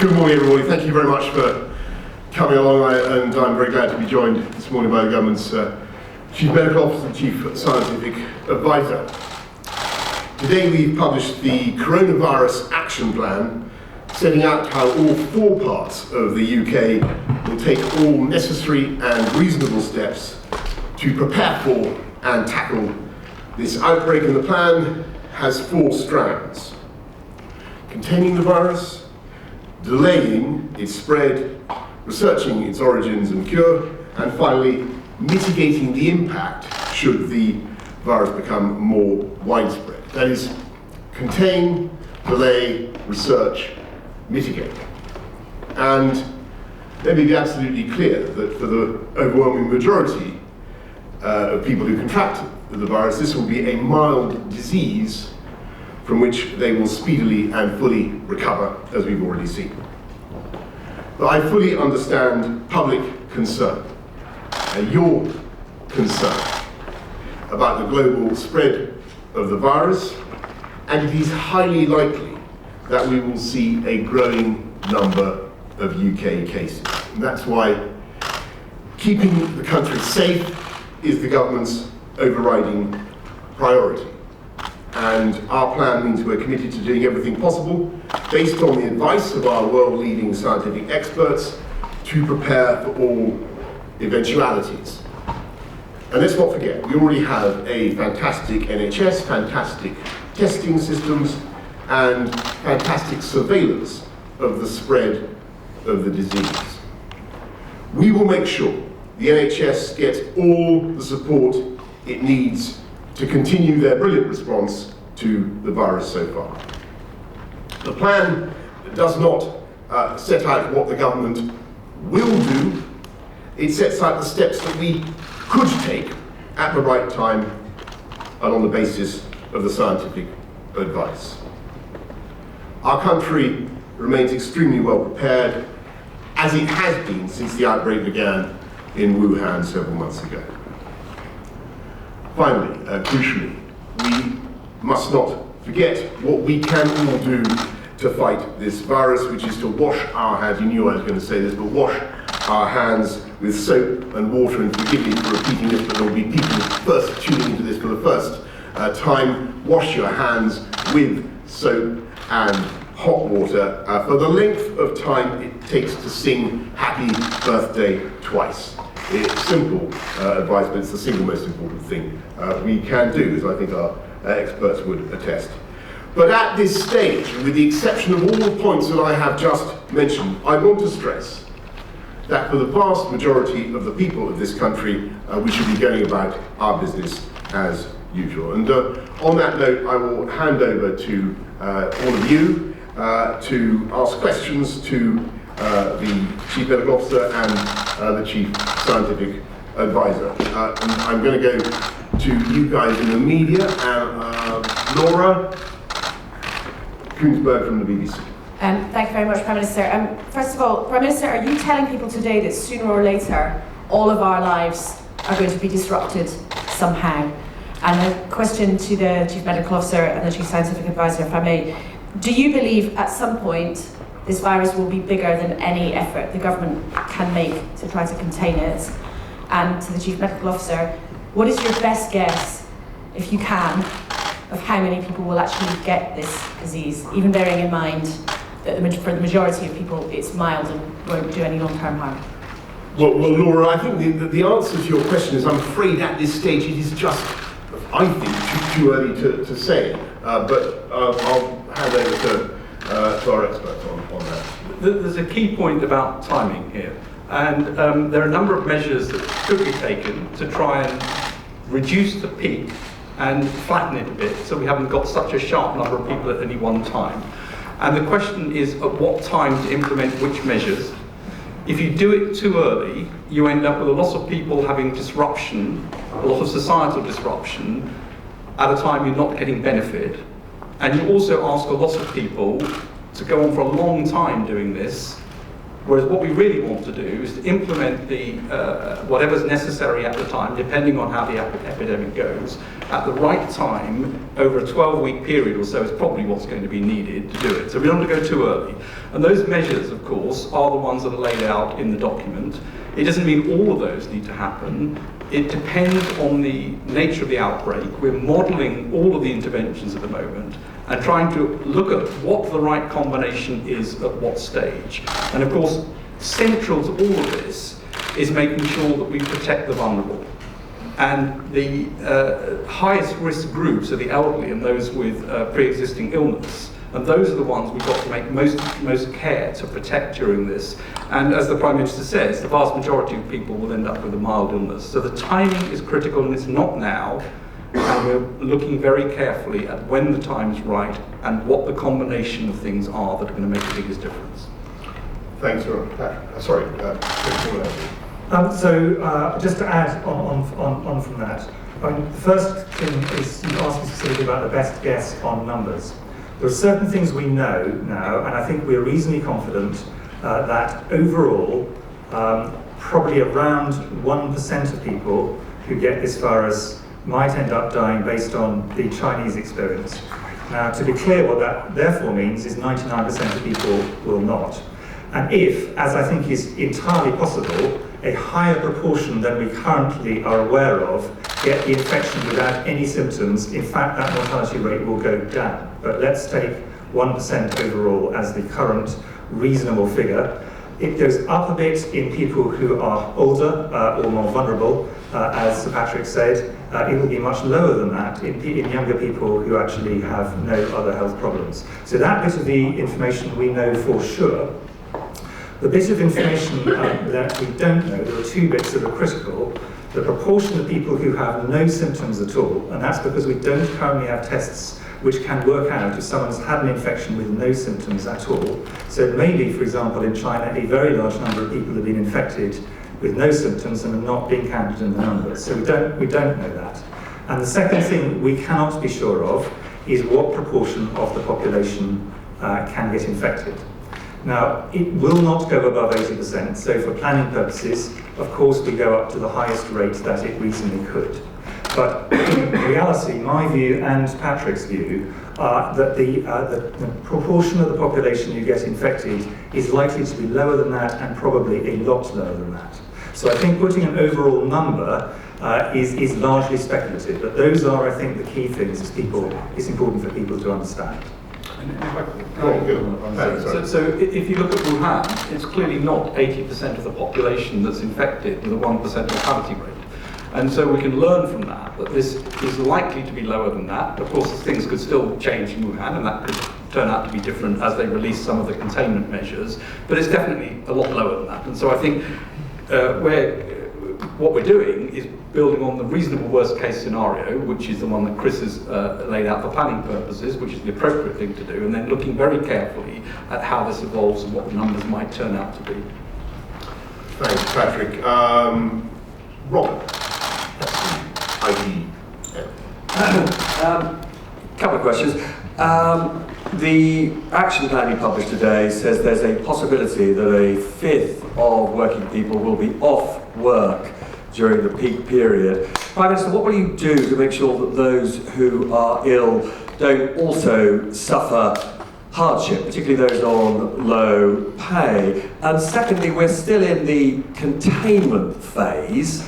Good morning, everybody. Thank you very much for coming along, and I'm very glad to be joined this morning by the government's Chief Medical Officer and Chief Scientific Advisor. Today we've published the Coronavirus Action Plan, setting out how all four parts of the UK will take all necessary and reasonable steps to prepare for and tackle this outbreak. And the plan has four strands: containing the virus, delaying its spread, researching its origins and cure, and finally mitigating the impact should the virus become more widespread. That is, contain, delay, research, mitigate. And let me be absolutely clear that for the overwhelming majority of people who contract the virus, this will be a mild disease from which they will speedily and fully recover, as we've already seen. But I fully understand public concern, your concern about the global spread of the virus, and it is highly likely that we will see a growing number of UK cases. And that's why keeping the country safe is the government's overriding priority. And our plan means we're committed to doing everything possible, based on the advice of our world-leading scientific experts, to prepare for all eventualities. And let's not forget, we already have a fantastic NHS, fantastic testing systems, and fantastic surveillance of the spread of the disease. We will make sure the NHS gets all the support it needs to continue their brilliant response to the virus so far. The plan does not set out what the government will do. It sets out the steps that we could take at the right time and on the basis of the scientific advice. Our country remains extremely well prepared, as it has been since the outbreak began in Wuhan several months ago. Finally, crucially, we must not forget what we can all do to fight this virus, which is to wash our hands. You knew I was going to say this, but wash our hands with soap and water. And forgive me for repeating this, but there will be people first tuning into this for the first time. Wash your hands with soap and hot water for the length of time it takes to sing Happy Birthday twice. It's simple advice, but it's the single most important thing we can do, as I think our experts would attest. But at this stage, with the exception of all the points that I have just mentioned, I want to stress that for the vast majority of the people of this country, we should be going about our business as usual. And on that note, I will hand over to all of you to ask questions to the Chief Medical Officer and the Chief Scientific Advisor. And I'm going to go to you guys in the media, Laura Koonsberg from the BBC. Thank you very much, Prime Minister. First of all, Prime Minister, are you telling people today that sooner or later all of our lives are going to be disrupted somehow? And a question to the Chief Medical Officer and the Chief Scientific Advisor, if I may. Do you believe at some point this virus will be bigger than any effort the government can make to try to contain it? And to the Chief Medical Officer, what is your best guess, if you can, of how many people will actually get this disease, even bearing in mind that for the majority of people it's mild and won't do any long-term harm? Well, Laura, I think the answer to your question is, I'm afraid at this stage it is just, I think, too early to say. But I'll hand over to our experts on that. There's a key point about timing here. And there are a number of measures that could be taken to try and reduce the peak and flatten it a bit, so we haven't got such a sharp number of people at any one time. And the question is, at what time to implement which measures. If you do it too early, you end up with a lot of people having disruption, a lot of societal disruption, at a time you're not getting benefit. And you also ask a lot of people to go on for a long time doing this, Whereas what we really want to do is to implement the whatever's necessary at the time, depending on how the epidemic goes, at the right time, over a 12-week period or so is probably what's going to be needed to do it. So we don't want to go too early. And those measures, of course, are the ones that are laid out in the document. It doesn't mean all of those need to happen. It depends on the nature of the outbreak. We're modelling all of the interventions at the moment and trying to look at what the right combination is at what stage. And of course, central to all of this is making sure that we protect the vulnerable. And the highest risk groups are the elderly and those with pre-existing illness. And those are the ones we've got to make most care to protect during this. And as the Prime Minister says, the vast majority of people will end up with a mild illness. So the timing is critical, and it's not now. And we're looking very carefully at when the time is right and what the combination of things are that are going to make the biggest difference. Thanks, Patrick. Sorry, just to add on from that, I mean, the first thing is you asked me specifically about the best guess on numbers. There are certain things we know now, and I think we're reasonably confident that overall, probably around 1% of people who get this virus might end up dying based on the Chinese experience. Now, to be clear, what that therefore means is 99% of people will not. And if, as I think is entirely possible, a higher proportion than we currently are aware of get the infection without any symptoms, in fact, that mortality rate will go down. But let's take 1% overall as the current reasonable figure. It goes up a bit in people who are older or more vulnerable, as Sir Patrick said. It will be much lower than that in younger people who actually have no other health problems. So that bit of the information we know for sure. The bit of information that we don't know, there are two bits that are critical. The proportion of people who have no symptoms at all, and that's because we don't currently have tests which can work out if someone's had an infection with no symptoms at all. So maybe, for example, in China, a very large number of people have been infected with no symptoms and are not being counted in the numbers. So we don't know that. And the second thing we cannot be sure of is what proportion of the population can get infected. Now, it will not go above 80%, so for planning purposes, of course, we go up to the highest rate that it reasonably could. But in reality, my view and Patrick's view are that the proportion of the population who get infected is likely to be lower than that and probably a lot lower than that. So I think putting an overall number is largely speculative, but those are, I think, the key things it's important for people to understand. So if you look at Wuhan, it's clearly not 80% of the population that's infected with a 1% mortality rate. And so we can learn from that this is likely to be lower than that. Of course, things could still change in Wuhan, and that could turn out to be different as they release some of the containment measures, but it's definitely a lot lower than that. And so I think what we're doing is building on the reasonable worst case scenario, which is the one that Chris has laid out for planning purposes, which is the appropriate thing to do, and then looking very carefully at how this evolves and what the numbers might turn out to be. Thanks, Patrick. Robert. Couple of questions. The action plan you published today says there's a possibility that a fifth of working people will be off work during the peak period. Prime Minister, what will you do to make sure that those who are ill don't also suffer hardship, particularly those on low pay? And secondly, we're still in the containment phase.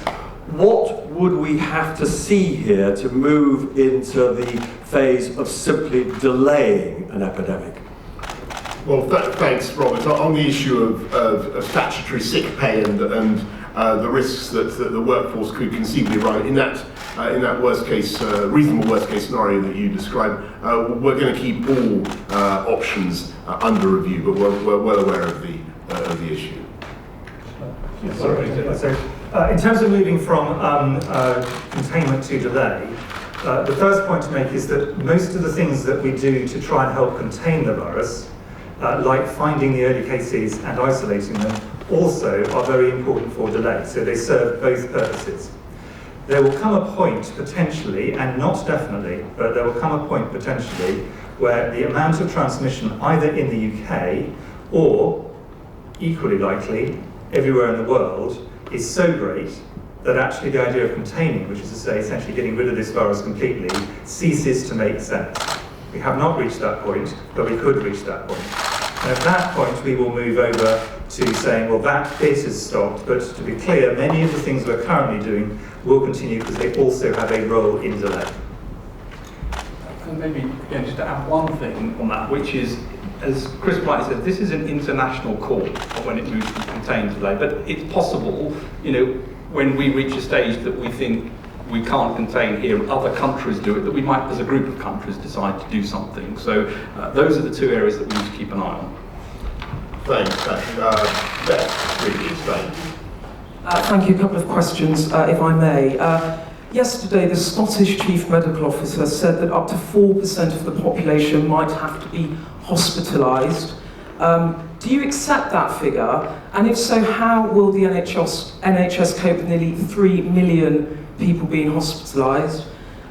What would we have to see here to move into the phase of simply delaying an epidemic? Well, thanks, Robert. On the issue of statutory sick pay and the risks that the workforce could conceivably run in that worst case, reasonable worst case scenario that you described, we're going to keep all options under review, but we're well aware of the issue. In terms of moving from containment to delay, the first point to make is that most of the things that we do to try and help contain the virus, like finding the early cases and isolating them, also are very important for delay. So they serve both purposes. There will come a point potentially, and not definitely, but there will come a point potentially where the amount of transmission either in the UK or equally likely, everywhere in the world, is so great that actually the idea of containing, which is to say essentially getting rid of this virus completely, ceases to make sense. We have not reached that point, but we could reach that point. And at that point, we will move over to saying, well, that bit has stopped, but to be clear, many of the things we're currently doing will continue because they also have a role in delay. And maybe, again, just to add one thing on that, which is, as Chris rightly said, this is an international call when it moves to contain delay, but it's possible, when we reach a stage that we think we can't contain here, and other countries do it, that we might, as a group of countries, decide to do something. So those are the two areas that we need to keep an eye on. Thanks, Beth, really explain. Thank you. A couple of questions, if I may. Yesterday, the Scottish Chief Medical Officer said that up to 4% of the population might have to be hospitalised. Do you accept that figure? And if so, how will the NHS cope with nearly 3 million people being hospitalised?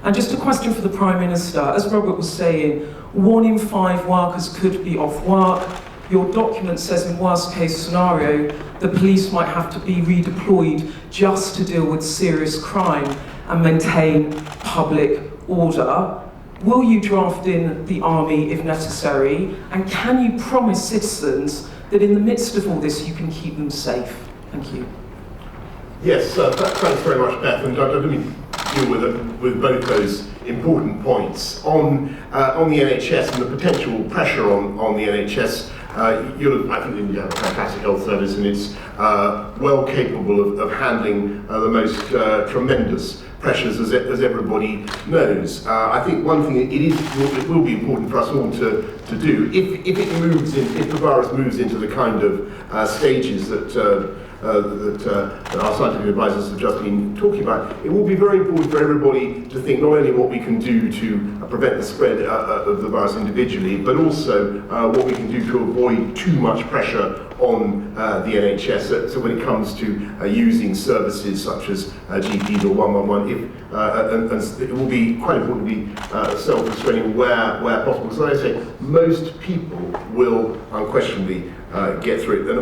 And just a question for the Prime Minister. As Robert was saying, 1 in 5 workers could be off work. Your document says in worst case scenario, the police might have to be redeployed just to deal with serious crime and maintain public order. Will you draft in the army if necessary? And can you promise citizens that in the midst of all this, you can keep them safe? Thank you. Yes, thanks very much, Beth. And let me deal with both those important points. On the NHS and the potential pressure on the NHS, I think you have a fantastic health service, and it's well capable of handling the most tremendous pressures, as everybody knows. I think one thing it will be important for us all to do, if the virus moves into the kind of stages that our scientific advisors have just been talking about, it will be very important for everybody to think not only what we can do to prevent the spread of the virus individually, but also what we can do to avoid too much pressure on the NHS. So when it comes to using services such as GPs or 111, and it will be quite important to be self-restraining where possible. So as I say, most people will unquestionably get through it. And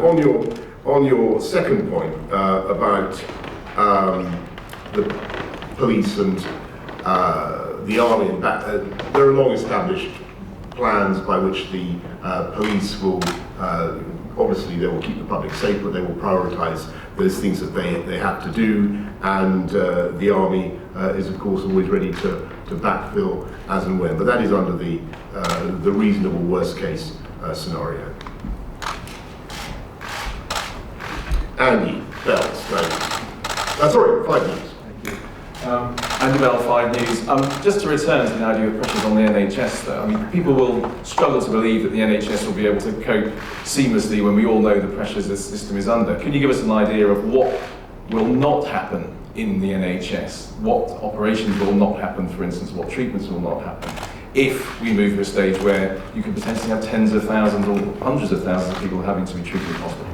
on your second point about the police and the army, and there are long-established plans by which the police will, obviously they will keep the public safe, but they will prioritise those things that they have to do, and the army is of course always ready to backfill as and when, but that is under the reasonable worst-case scenario. Andy Bell, sorry, 5 minutes. Andy Bell, 5 News. Just to return to the idea of pressures on the NHS, though, I mean, people will struggle to believe that the NHS will be able to cope seamlessly when we all know the pressures this system is under. Can you give us an idea of what will not happen in the NHS? What operations will not happen, for instance, what treatments will not happen, if we move to a stage where you could potentially have tens of thousands or hundreds of thousands of people having to be treated in hospital?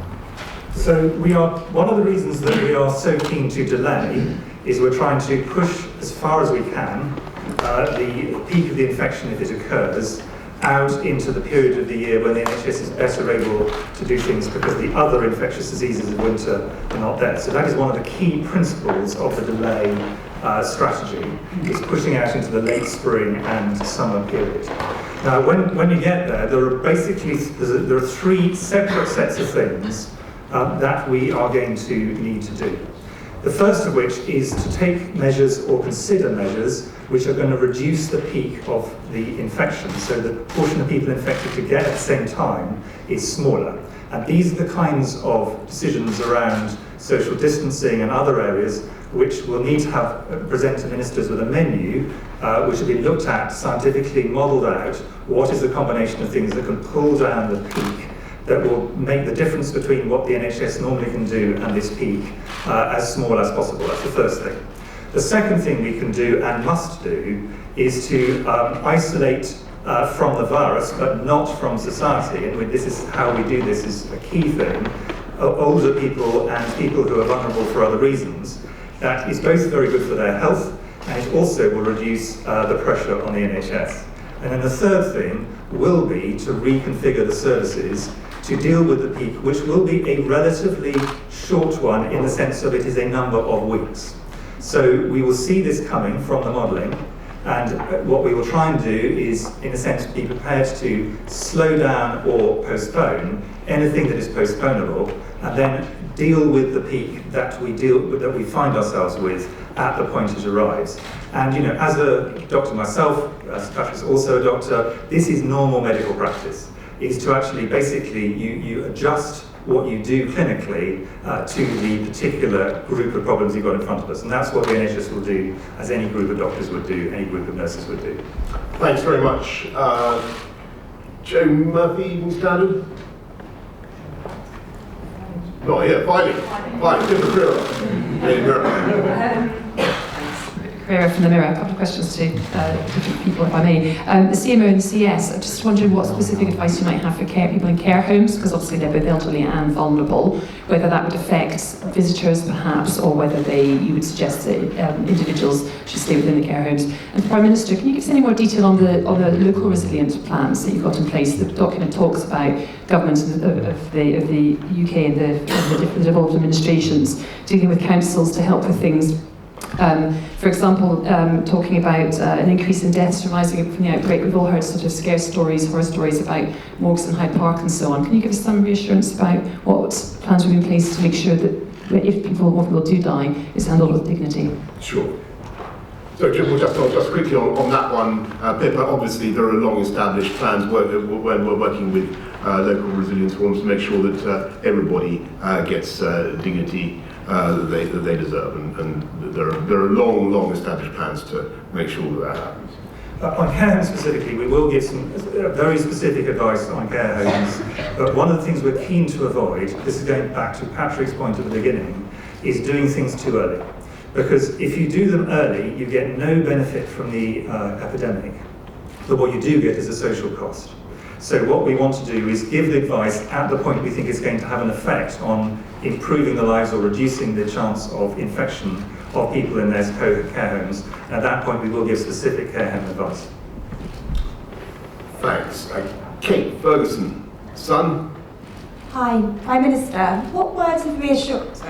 So one of the reasons that we are so keen to delay is we're trying to push as far as we can the peak of the infection, if it occurs, out into the period of the year when the NHS is better able to do things because the other infectious diseases of winter are not there. So that is one of the key principles of the delay strategy, is pushing out into the late spring and summer period. Now, when you get there, there are 3 separate sets of things that we are going to need to do. The first of which is to take measures or consider measures which are going to reduce the peak of the infection, so the proportion of people infected together at the same time is smaller. And these are the kinds of decisions around social distancing and other areas which will need to present to ministers with a menu which will be looked at, scientifically modelled out, what is the combination of things that can pull down the peak that will make the difference between what the NHS normally can do and this peak as small as possible. That's the first thing. The second thing we can do and must do is to isolate from the virus, but not from society. And this is how we do this, is a key thing. Older people and people who are vulnerable for other reasons. That is both very good for their health, and it also will reduce the pressure on the NHS. And then the third thing will be to reconfigure the services to deal with the peak, which will be a relatively short one in the sense of it is a number of weeks. So we will see this coming from the modelling, and what we will try and do is, in a sense, be prepared to slow down or postpone anything that is postponable, and then deal with the peak that we find ourselves with at the point it arrives. And as a doctor myself, as Patrick's also a doctor, this is normal medical practice, is to actually basically you adjust what you do clinically to the particular group of problems you've got in front of us. And that's what the NHS will do, as any group of doctors would do, any group of nurses would do. Thanks very much. Joe Murphy, Evening Standard? Oh, yeah, finally. Different Career from the Mirror. A couple of questions to different people, if I may. The CMO and the CS, I'm just wondering what specific advice you might have for people in care homes, because obviously they're both elderly and vulnerable, whether that would affect visitors perhaps, or whether you would suggest that individuals should stay within the care homes. And Prime Minister, can you give us any more detail on the local resilience plans that you've got in place? The document talks about governments of the UK and the devolved administrations dealing with councils to help with things. For example, talking about an increase in deaths arising from the outbreak. We've all heard sort of scare stories, horror stories about morgues in Hyde Park and so on. Can you give us some reassurance about what plans will be in place to make sure that if people do die, it's handled with dignity? Sure. So just quickly on that one, Pippa, obviously there are long-established plans when we're working with local resilience forums to make sure that everybody gets dignity that they deserve, and there are long established plans to make sure that happens. On care homes specifically, we will give some very specific advice on care homes, but one of the things we're keen to avoid, this is going back to Patrick's point at the beginning, is doing things too early. Because if you do them early, you get no benefit from the epidemic, but what you do get is a social cost. So what we want to do is give the advice at the point we think it's going to have an effect on improving the lives or reducing the chance of infection of people in their care homes. And at that point we will give specific care home advice. Thanks. Kate Ferguson, Sun. Hi, Prime Minister. What words of reassurance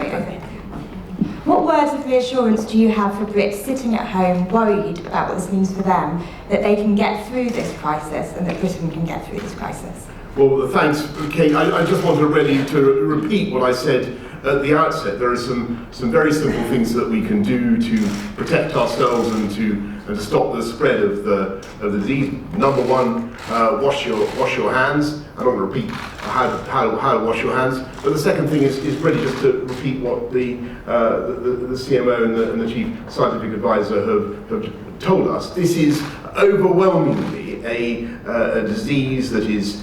do you have for Brits sitting at home worried about what this means for them, that they can get through this crisis and that Britain can get through this crisis? Well, thanks, Kate. I just wanted really to repeat what I said at the outset. There are some very simple things that we can do to protect ourselves and to stop the spread of the disease. Number one, wash your hands. I'm not going to repeat how to wash your hands. But the second thing is really just to repeat what the CMO and the Chief Scientific Advisor have told us. This is overwhelmingly a disease that is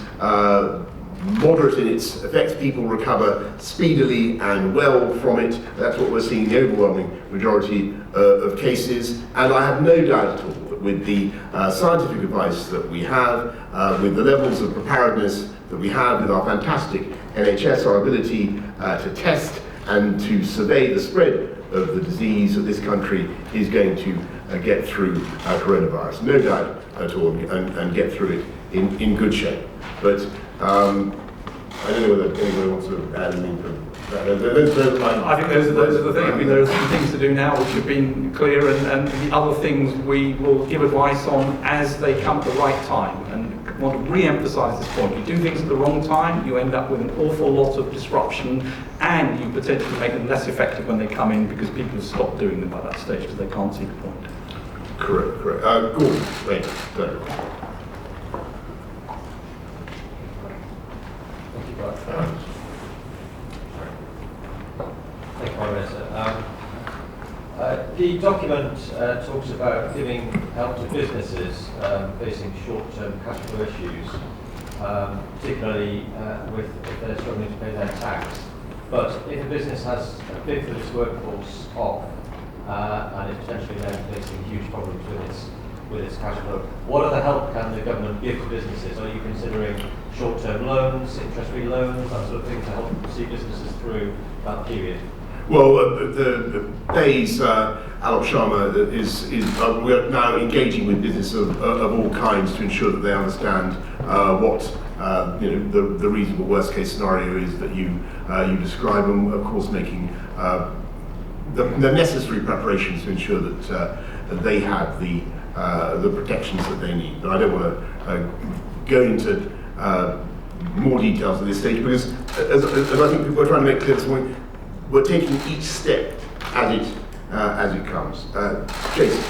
moderate in its effects. People recover speedily and well from it. That's what we're seeing in the overwhelming majority of cases. And I have no doubt at all that with the scientific advice that we have, with the levels of preparedness that we have with our fantastic NHS, our ability to test and to survey the spread of the disease, that this country is going to get through coronavirus. No doubt at all, and get through it in good shape. But I don't know whether anyone wants to add anything from that. I think those are the things. I mean, there are some things to do now which have been clear, and the other things we will give advice on as they come at the right time. And I want to re-emphasise this point. You do things at the wrong time, you end up with an awful lot of disruption, and you potentially make them less effective when they come in because people have stopped doing them by that stage because they can't see the point. Correct. Gordon, wait. Thank you, Prime Minister. The document talks about giving help to businesses facing short-term cash flow issues, particularly if they're struggling to pay their tax. But if a business has a fifth of its workforce off and is potentially then facing huge problems with its cash flow, what other help can the government give to businesses? Are you considering short-term loans, interest-free loans, that sort of thing to help see businesses through that period? Well, the days Alok Sharma we are now engaging with business of all kinds to ensure that they understand what the reasonable worst case scenario is that you describe, and of course making the necessary preparations to ensure that they have the protections that they need. But I don't want to go into more details at this stage, because as I think people are trying to make clear this morning, we're taking each step as it comes. Jason.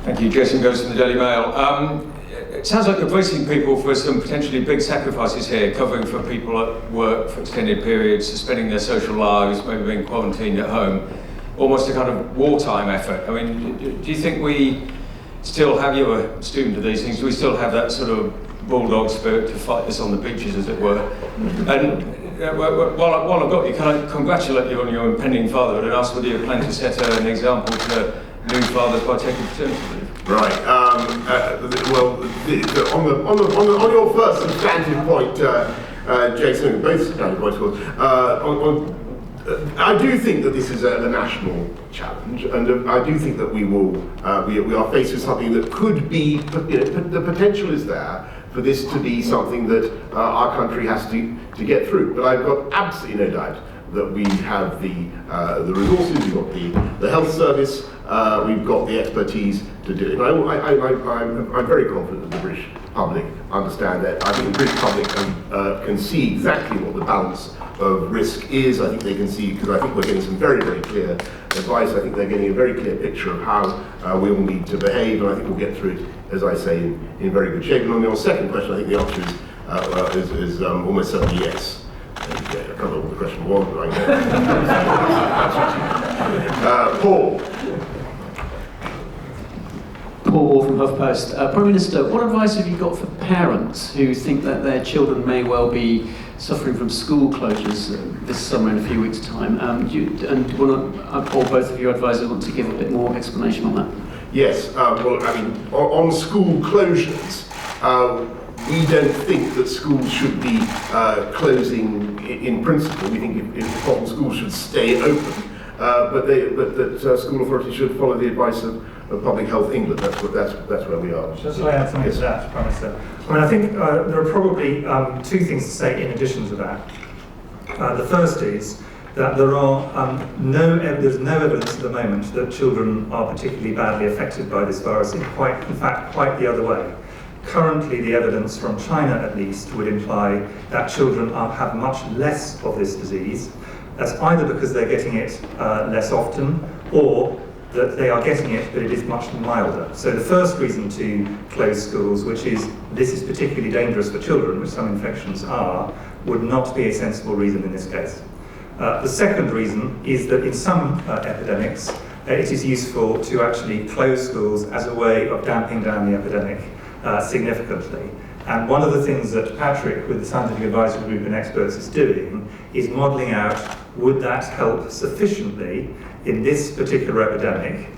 Thank you. Jason goes from the Daily Mail. It sounds like you're bracing people for some potentially big sacrifices here, covering for people at work for extended periods, suspending their social lives, maybe being quarantined at home, almost a kind of wartime effort. I mean, do you think we still have, you're a student of these things, do we still have that sort of bulldog spirit to fight this on the beaches, as it were? And while I've got you, can I congratulate you on your impending fatherhood and ask whether you plan to set an example to new fathers by taking paternity leave? Right. Well, on your first substantive point, Jason, both substantive points, I do think that this is a national challenge, and I do think that we are faced with something that could be, the potential is there for this to be something that our country has to get through. But I've got absolutely no doubt that we have the resources, we've got the health service, we've got the expertise to do it. And I'm very confident that the British public understand that. I think the British public can see exactly what the balance of risk is. I think they can see, because I think we're getting some very, very clear advice. I think they're getting a very clear picture of how we all need to behave, and I think we'll get through it, as I say, in very good shape. And on your second question, I think the answer is almost certainly yes. Okay, I can't remember what the question was, but I know. Paul. Paul Wall from HuffPost. Prime Minister, what advice have you got for parents who think that their children may well be suffering from school closures this summer in a few weeks' time? Or both of your advisors want to give a bit more explanation on that? Yes, well, I mean, on school closures, we don't think that schools should be closing in principle. We think if possible, schools should stay open, but that school authorities should follow the advice of Public Health England. That's where we are. Just to add something to that, Prime Minister. I mean, I think there are probably two things to say in addition to that. The first is that there's no evidence at the moment that children are particularly badly affected by this virus. In fact, quite the other way. Currently, the evidence from China, at least, would imply that children have much less of this disease. That's either because they're getting it less often, or that they are getting it, but it is much milder. So the first reason to close schools, which is this is particularly dangerous for children, which some infections are, would not be a sensible reason in this case. The second reason is that in some epidemics, it is useful to actually close schools as a way of damping down the epidemic significantly. And one of the things that Patrick, with the Scientific Advisory Group and experts, is doing is modelling out, would that help sufficiently in this particular epidemic,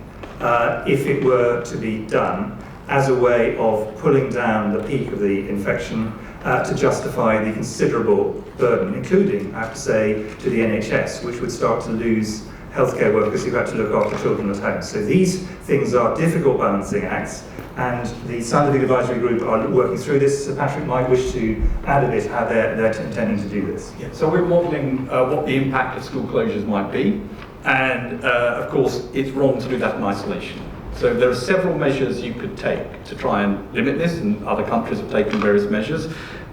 if it were to be done as a way of pulling down the peak of the infection to justify the considerable burden, including, I have to say, to the NHS, which would start to lose healthcare workers who had to look after children at home. So these things are difficult balancing acts, and the Scientific Advisory Group are working through this. So Patrick might wish to add a bit how they're intending to do this. Yeah, so we're modelling what the impact of school closures might be, and of course it's wrong to do that in isolation. So there are several measures you could take to try and limit this, and other countries have taken various measures,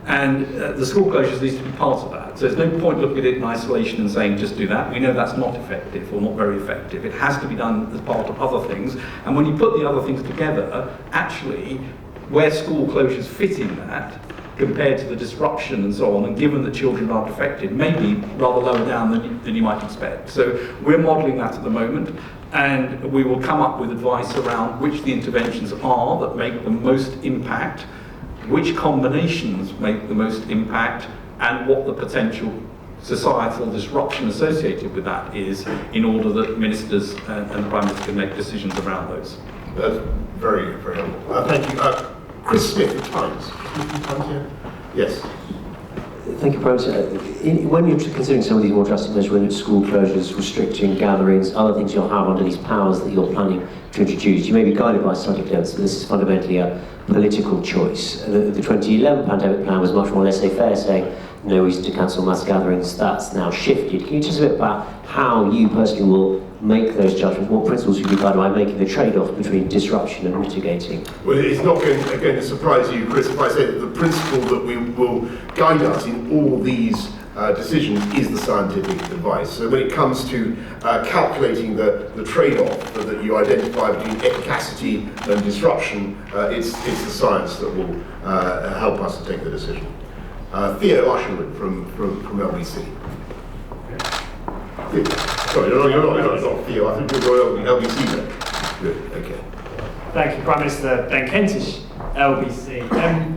and the school closures needs to be part of that. So there's no point looking at it in isolation and saying just do that. We know that's not effective, or not very effective. It has to be done as part of other things, and when you put the other things together, actually where school closures fit in that, compared to the disruption and so on, and given that children aren't affected, maybe rather lower down than you might expect. So we're modelling that at the moment, and we will come up with advice around which the interventions are that make the most impact, which combinations make the most impact, and what the potential societal disruption associated with that is, in order that ministers and the Prime Minister can make decisions around those. That's very, very helpful. Thank you. Chris Smith, Times. Yes. Thank you, Prime Minister. When you're considering some of these more drastic measures, whether it's school closures, restricting gatherings, other things you'll have under these powers that you're planning to introduce, you may be guided by scientific evidence that this is fundamentally a political choice. The 2011 pandemic plan was much more laissez-faire, saying no reason to cancel mass gatherings. That's now shifted. Can you tell us a bit about how you personally will make those judgments? What principles you be guided by making the trade-off between disruption and mitigating? Well, it's not going to surprise you, Chris, if I say that the principle that will guide us in all these decisions is the scientific advice. So when it comes to calculating the trade-off that you identify between efficacy and disruption, it's the science that will help us to take the decision. Theo Usherwood from LBC. Sorry, you're not Theo, I think you're LBC then. Good, okay. Thank you, Prime Minister. Ben Kentish, LBC.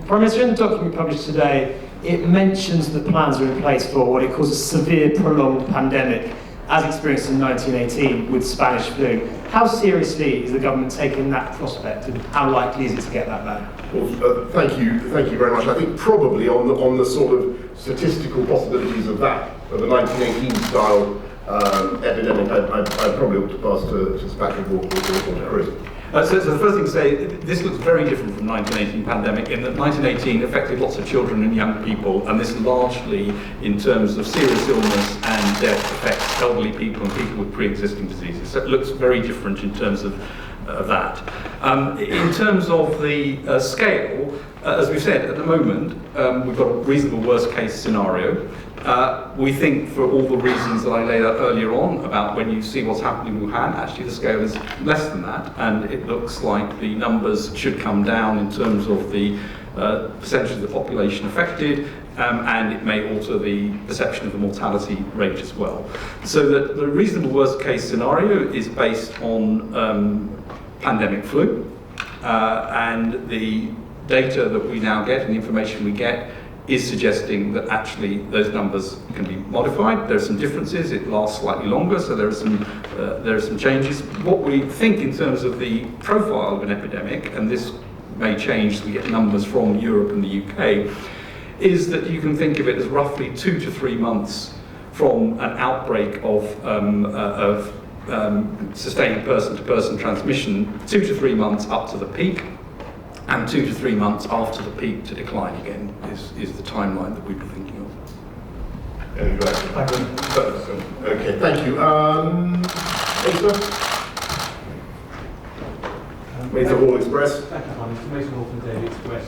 Prime Minister, in the document published today, it mentions that plans are in place for what it calls a severe prolonged pandemic, as experienced in 1918 with Spanish flu. How seriously is the government taking that prospect, and how likely is it to get that bad? Well, thank you very much. I think probably on the sort of statistical possibilities of that, of the 1918 style epidemic, I probably ought to pass to Statistical or to Chris. So the first thing to say, this looks very different from the 1918 pandemic in that 1918 affected lots of children and young people, and this largely, in terms of serious illness and death, affects elderly people and people with pre-existing diseases. So it looks very different in terms of that. In terms of the scale, as we've said, at the moment, we've got a reasonable worst case scenario. We think, for all the reasons that I laid out earlier on about when you see what's happening in Wuhan, actually the scale is less than that, and it looks like the numbers should come down in terms of the percentage of the population affected, and it may alter the perception of the mortality rate as well. So that the reasonable worst case scenario is based on pandemic flu, and the data that we now get and the information we get is suggesting that actually those numbers can be modified. There are some differences, it lasts slightly longer, so there are some changes. What we think in terms of the profile of an epidemic, and this may change as we get numbers from Europe and the UK, is that you can think of it as roughly 2 to 3 months from an outbreak of sustained person-to-person transmission, 2 to 3 months up to the peak, and 2 to 3 months after the peak to decline again is the timeline that we'd be thinking of. Okay, thank you. Mesa Hall Express. Thank you, Prime Minister. Mesa Hall from Daily Express.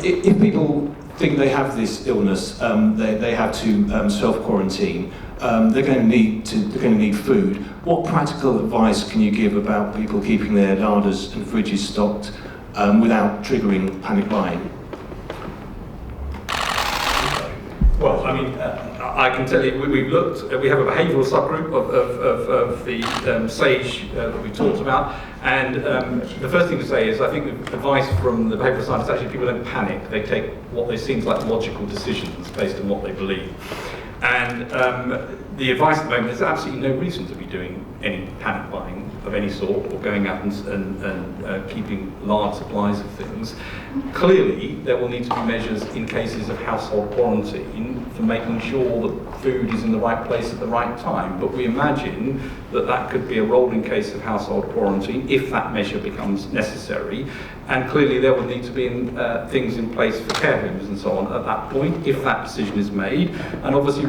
If people think they have this illness, they have to self-quarantine. They're going to need food. What practical advice can you give about people keeping their larders and fridges stocked without triggering panic buying? Well, I mean, I can tell you, we've looked, we have a behavioural subgroup of the SAGE that we talked about, and the first thing to say is I think the advice from the behavioural scientists, actually people don't panic, they take what they seem like logical decisions based on what they believe. And the advice at the moment is absolutely no reason to be doing any panic buying of any sort, or going out and keeping large supplies of things. Clearly, there will need to be measures in cases of household quarantine for making sure that food is in the right place at the right time. But we imagine that that could be a rolling case of household quarantine if that measure becomes necessary. And clearly, there will need to be things in place for care homes and so on at that point, if that decision is made. And obviously,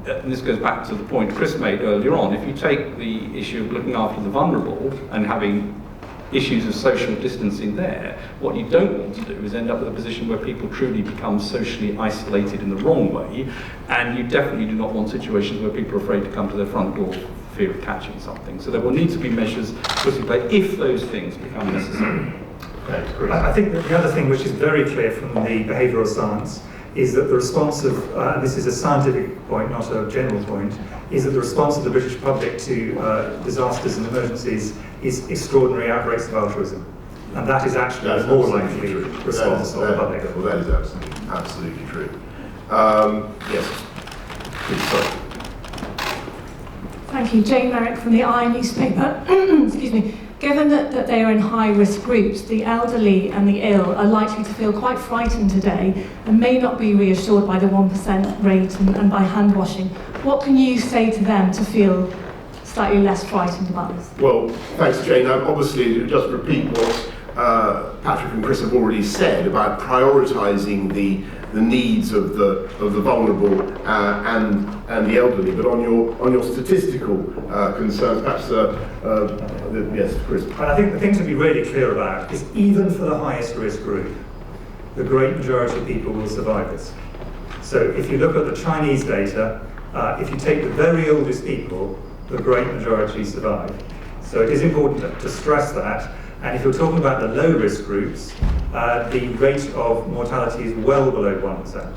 and this goes back to the point Chris made earlier on, if you take the issue of looking after the vulnerable and having issues of social distancing there, what you don't want to do is end up with a position where people truly become socially isolated in the wrong way, and you definitely do not want situations where people are afraid to come to their front door for fear of catching something. So there will need to be measures put in place if those things become necessary. I think that the other thing which is very clear from the behavioural science is that the response of, and this is a scientific point, not a general point, is that the response of the British public to disasters and emergencies is extraordinary outbreaks of altruism. And that is actually a more likely response of the public. Well, that is absolutely true. Yes. Please, sorry. Thank you. Jane Merrick from the I newspaper. Excuse me. Given that they are in high-risk groups, the elderly and the ill are likely to feel quite frightened today and may not be reassured by the 1% rate and by hand washing. What can you say to them to feel slightly less frightened about this? Well, thanks, Jane. Obviously, just repeat what Patrick and Chris have already said about prioritising the needs of the vulnerable and the elderly. But on your statistical concerns, perhaps yes, Chris. And I think the thing to be really clear about is even for the highest risk group, the great majority of people will survive this. So if you look at the Chinese data, if you take the very oldest people, the great majority survive. So it is important to stress that. And if you're talking about the low-risk groups, the rate of mortality is well below 1%.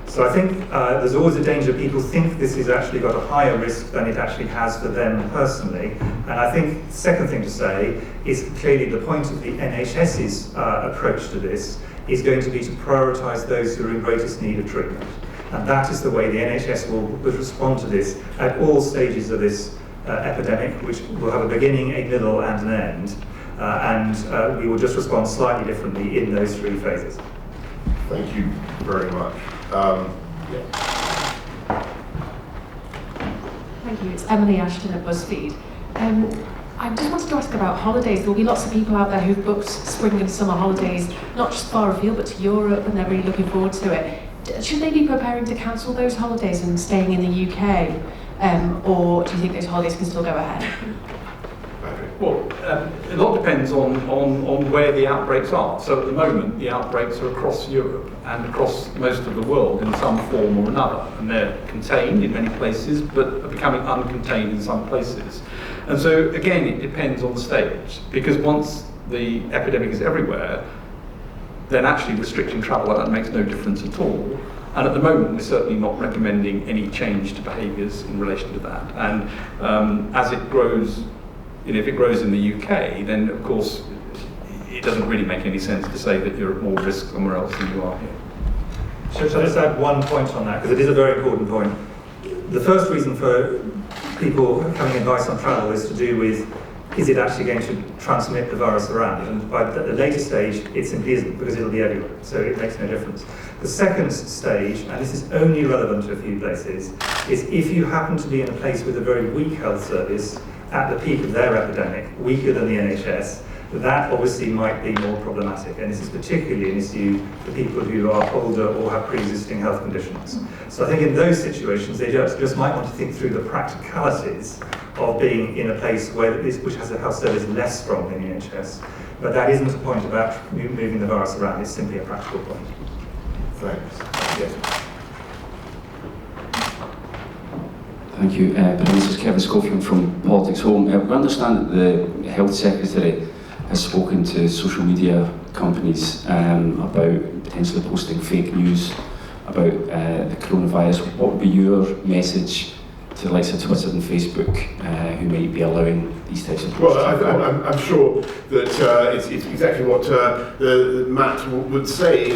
So I think there's always a danger people think this has actually got a higher risk than it actually has for them personally. And I think the second thing to say is clearly the point of the NHS's approach to this is going to be to prioritise those who are in greatest need of treatment. And that is the way the NHS will respond to this at all stages of this epidemic, which will have a beginning, a middle and an end. And we will just respond slightly differently in those three phases. Thank you very much. Thank you. It's Emily Ashton at BuzzFeed. I just wanted to ask about holidays. There will be lots of people out there who've booked spring and summer holidays, not just far afield, but to Europe, and they're really looking forward to it. Should they be preparing to cancel those holidays and staying in the UK? Or do you think those holidays can still go ahead? Well, a lot depends on where the outbreaks are. So at the moment, the outbreaks are across Europe and across most of the world in some form or another. And they're contained in many places, but are becoming uncontained in some places. And so, again, it depends on the stage. Because once the epidemic is everywhere, then actually restricting travel, that makes no difference at all. And at the moment, we're certainly not recommending any change to behaviours in relation to that. And as it grows, if it grows in the UK, then of course it doesn't really make any sense to say that you're at more risk somewhere else than you are here. Shall I just add one point on that, because it is a very important point. The first reason for people having advice on travel is to do with, is it actually going to transmit the virus around? And by the later stage, it simply isn't, because it'll be everywhere, so it makes no difference. The second stage, and this is only relevant to a few places, is if you happen to be in a place with a very weak health service, at the peak of their epidemic, weaker than the NHS, that obviously might be more problematic. And this is particularly an issue for people who are older or have pre-existing health conditions. So I think in those situations, they just might want to think through the practicalities of being in a place which has a health service less strong than the NHS. But that isn't a point about moving the virus around, it's simply a practical point. Thanks. Yes. Thank you. This is Kevin Schofield from Politics Home. We understand that the Health Secretary has spoken to social media companies about potentially posting fake news about the coronavirus. What would be your message to the likes of Twitter and Facebook who might be allowing these types of posts? Well, I'm sure that it's exactly what Matt would say.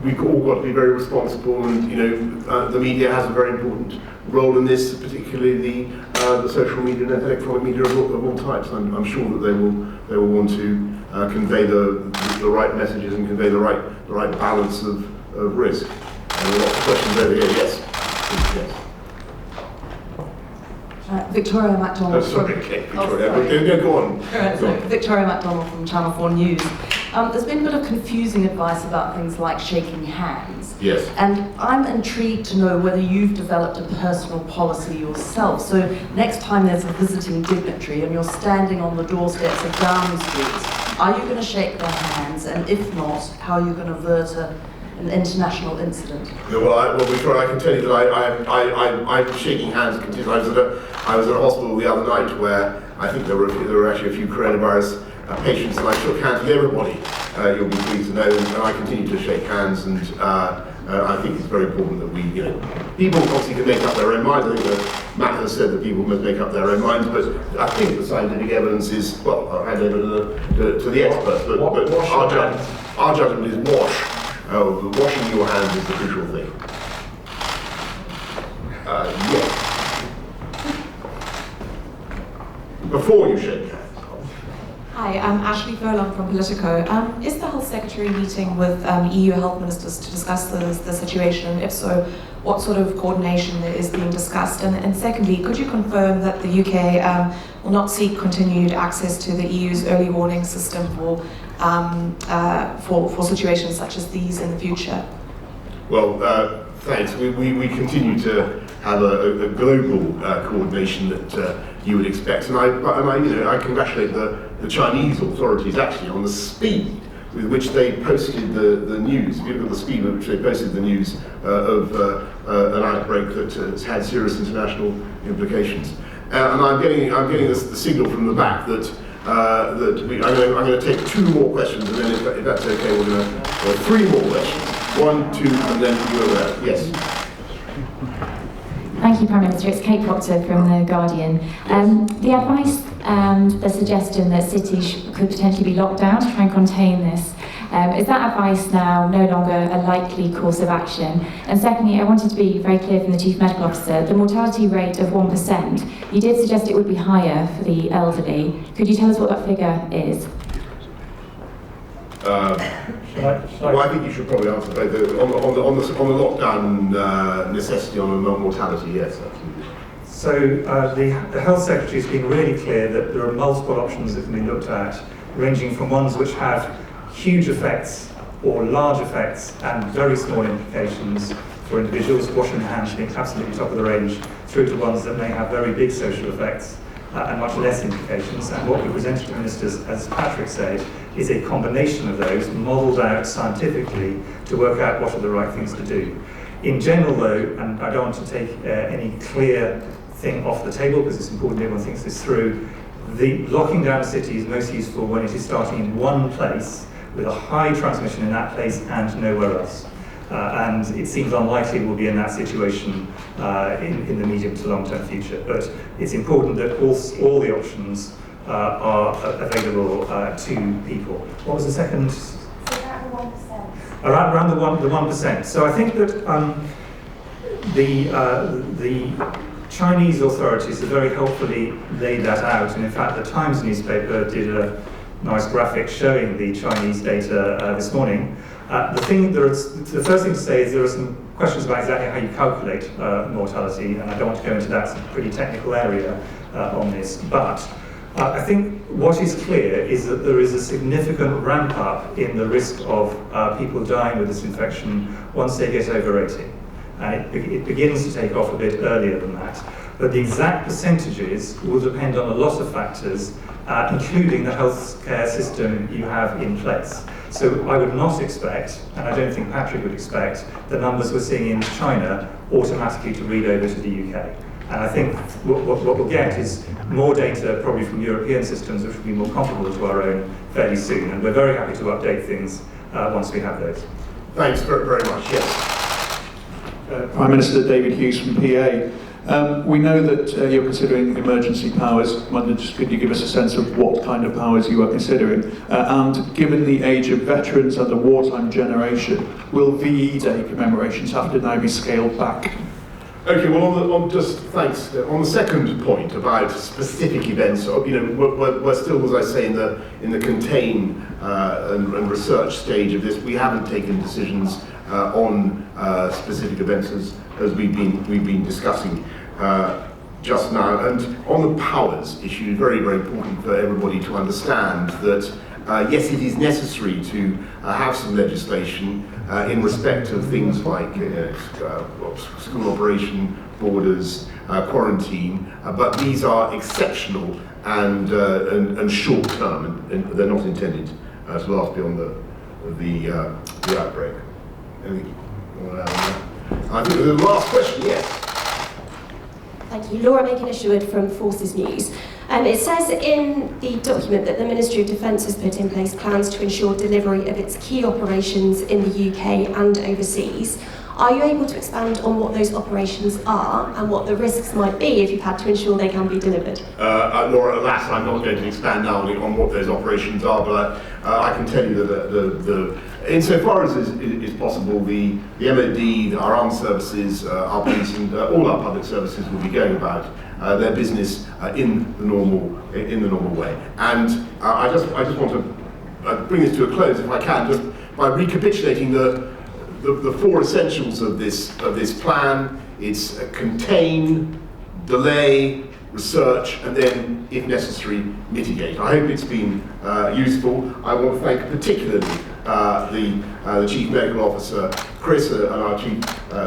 We've all got to be very responsible, and the media has a very important role in this, particularly the social media and electronic media of all types. I'm sure that they will want to convey the right messages and convey the right balance of risk. And lots of questions over here. Yes. Yes. Victoria MacDonald. Victoria. Go on. Victoria MacDonald from Channel 4 News. There's been a bit of confusing advice about things like shaking hands. Yes. And I'm intrigued to know whether you've developed a personal policy yourself. So next time there's a visiting dignitary and you're standing on the doorsteps of Downing Street, are you going to shake their hands? And if not, how are you going to avert an international incident? Well, Victoria, I can tell you that I'm shaking hands continuously. I was at a hospital the other night where I think there were actually a few coronavirus patients, and I shook hands with everybody. You'll be pleased to know, and I continue to shake hands. And I think it's very important that we, people obviously can make up their own minds. I think that Matt has said that people must make up their own minds, but I think the scientific evidence is, well, I'll hand over to the experts, but our judgment is wash. Washing your hands is the crucial thing. Yes. Before you shake hands. Hi, I'm Ashley Furlong from Politico. Is the Health Secretary meeting with EU health ministers to discuss the situation? If so, what sort of coordination is being discussed? And secondly, could you confirm that the UK will not seek continued access to the EU's early warning system for situations such as these in the future? Well, thanks. We continue to have a global coordination that you would expect, and I congratulate the Chinese authorities actually on the speed with which they posted the news. If you look at the speed with which they posted the news of an outbreak that has had serious international implications, and I'm getting the signal from the back that. I'm going to take 2 more questions, and then if that's okay, we're going to 3 more questions. 1, 2, and then you over there. Yes. Thank you, Prime Minister. It's Kate Proctor from The Guardian. The advice and the suggestion that cities could potentially be locked down to try and contain this, is that advice now no longer a likely course of action? And secondly, I wanted to be very clear from the Chief Medical Officer, the mortality rate of 1%, you did suggest it would be higher for the elderly. Could you tell us what that figure is? Well, I think you should probably answer both. On the lockdown necessity on mortality, yes, absolutely. So the Health Secretary has been really clear that there are multiple options that can be looked at, ranging from ones which have huge effects or large effects and very small implications for individuals, washing their hands being absolutely top of the range, through to ones that may have very big social effects and much less implications. And what we presented to ministers, as Patrick said, is a combination of those, modelled out scientifically to work out what are the right things to do. In general though, and I don't want to take any clear thing off the table because it's important everyone thinks this through, the locking down a city is most useful when it is starting in one place with a high transmission in that place and nowhere else. And it seems unlikely we'll be in that situation in the medium to long-term future. But it's important that all the options are available to people. What was the second? Around the 1%. So I think that the Chinese authorities have very helpfully laid that out, and in fact the Times newspaper did a nice graphic showing the Chinese data this morning. The first thing to say is there are some questions about exactly how you calculate mortality, and I don't want to go into that. It's a pretty technical area on this, but I think what is clear is that there is a significant ramp up in the risk of people dying with this infection once they get over 80. And it begins to take off a bit earlier than that. But the exact percentages will depend on a lot of factors, including the healthcare system you have in place. So I would not expect, and I don't think Patrick would expect, the numbers we're seeing in China automatically to read over to the UK. And I think what we'll get is more data probably from European systems which will be more comparable to our own fairly soon. And we're very happy to update things once we have those. Thanks very much, yes. Prime Minister David Hughes from PA. We know that you're considering emergency powers. Could you give us a sense of what kind of powers you are considering? And given the age of veterans and the wartime generation, will VE Day commemorations have to now be scaled back? Okay, well, thanks. On the second point about specific events, we're still, as I say, in the contain and research stage of this. We haven't taken decisions on specific events as we've been discussing just now. And on the powers issue, very, very important for everybody to understand that yes, it is necessary to have some legislation in respect of things like school operation, borders, quarantine, but these are exceptional and short term, and they're not intended to last beyond the outbreak. I think the last question, yes. Thank you. Laura Macon-Isherwood from Forces News. It says in the document that the Ministry of Defence has put in place plans to ensure delivery of its key operations in the UK and overseas. Are you able to expand on what those operations are and what the risks might be if you've had to ensure they can be delivered? Laura, alas, I'm not going to expand now on what those operations are, but I can tell you that insofar as is possible, the MOD, our armed services, our police, and all our public services will be going about their business in the normal way. And I just want to bring this to a close, if I can, just by recapitulating the 4 essentials of this plan. It's contain, delay, research, and then, if necessary, mitigate. I hope it's been useful. I want to thank particularly the Chief Medical Officer, Chris, and our Chief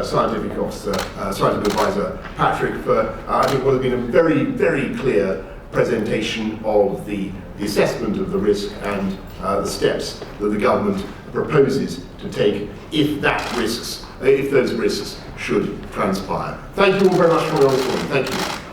Scientific Officer, Scientific Advisor, Patrick, for I think what has been a very, very clear presentation of the assessment of the risk and the steps that the government proposes to take if those risks should transpire. Thank you all very much for your support. Thank you.